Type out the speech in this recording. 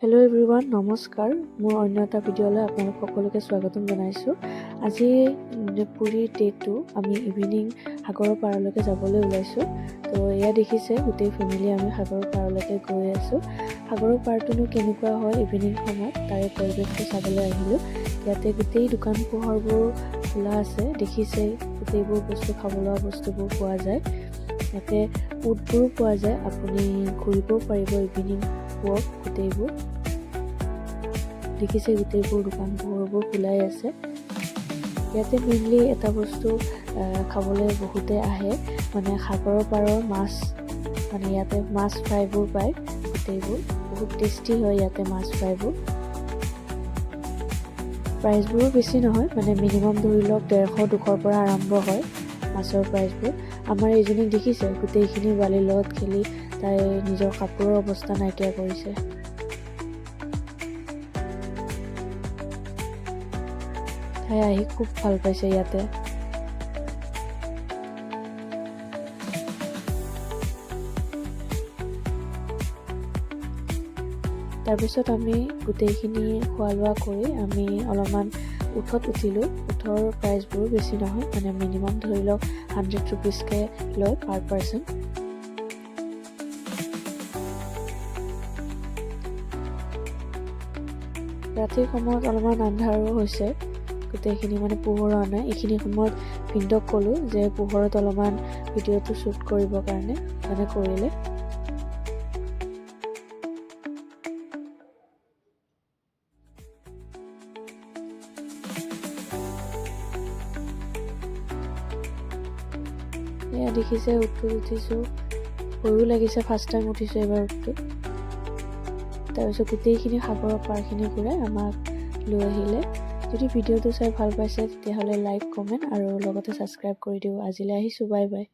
Hello' everyone, নমস্কাৰ। মোৰ অন্য এটা ভিডিঅ'লৈ আপোনালোক সকলোকে স্বাগতম জনাইছোঁ। আজি পুৰীৰ ডে'টো আমি ইভিনিং সাগৰৰ পাৰলৈকে যাবলৈ ওলাইছোঁ। তো এয়া দেখিছে, গোটেই ফেমিলি আমি সাগৰৰ পাৰলৈকে গৈ আছোঁ। সাগৰৰ পাৰটোনো কেনেকুৱা হয় ইভিনিং সময়ত তাৰে পৰিৱেশটো চাবলৈ আহিলোঁ। ইয়াতে গোটেই দোকান পোহাৰবোৰ খোলা আছে, দেখিছেই গোটেইবোৰ বস্তু খাব লোৱা বস্তুবোৰ পোৱা যায়। ইয়াতে উটবোৰো পোৱা যায়, আপুনি ঘূৰিবও পাৰিব ইভিনিং ৱক। গোটেইবোৰ দেখিছে, গোটেইবোৰ দোকান পোহাৰবোৰ খোলাই আছে। ইয়াতে মেইনলি এটা বস্তু খাবলৈ বহুতে আহে, মানে সাগৰৰ পাৰৰ মাছ, মানে ইয়াতে মাছ ফ্ৰাইবোৰ পায়। গোটেইবোৰ বহুত টেষ্টি হয় ইয়াতে মাছ ফ্ৰাইবোৰ। প্ৰাইচবোৰো বেছি নহয়, মানে মিনিমাম ধৰি লওক 150-200 পৰা আৰম্ভ হয় মাছৰ প্ৰাইচবোৰ। আমাৰ এইজনীক দেখিছে, গোটেইখিনি বালিৰ লগত খেলি তাই নিজৰ কাপোৰৰ অৱস্থা নাইকিয়া কৰিছে। তাই আহি খুব ভাল পাইছে ইয়াতে। তাৰপিছত আমি গোটেইখিনি খোৱা লোৱা কৰি আমি অলপমান উঠত উঠিলোঁ। উঠৰ প্ৰাইচবোৰো বেছি নহয়, মানে মিনিমাম ধৰি লওক 100 ৰুপিজকৈ লয় পাৰ পাৰ্চন। ৰাতিৰ সময়ত অলপমান আন্ধাৰো হৈছে, গোটেইখিনি মানে পোহৰ হোৱা নাই। এইখিনি সময়ত ভিনদক ক'লোঁ যে পোহৰত অলপমান ভিডিঅ'টো শ্বুট কৰিবৰ কাৰণে, মানে কৰিলে। এয়া দেখিছে, উটটোত উঠিছোঁ, ভয়ো লাগিছে, ফাৰ্ষ্ট টাইম উঠিছোঁ এইবাৰ উটটোত। তাৰপিছত গোটেইখিনি সাগৰৰ পাৰখিনি ঘূৰাই আমাক লৈ আহিলে। যদি ভিডিঅ'টো চাই ভাল পাইছে তেতিয়াহ'লে লাইক, কমেণ্ট আৰু লগতে ছাবস্ক্ৰাইব কৰি দিওঁ। আজিলৈ আহিছোঁ, বাই বাই।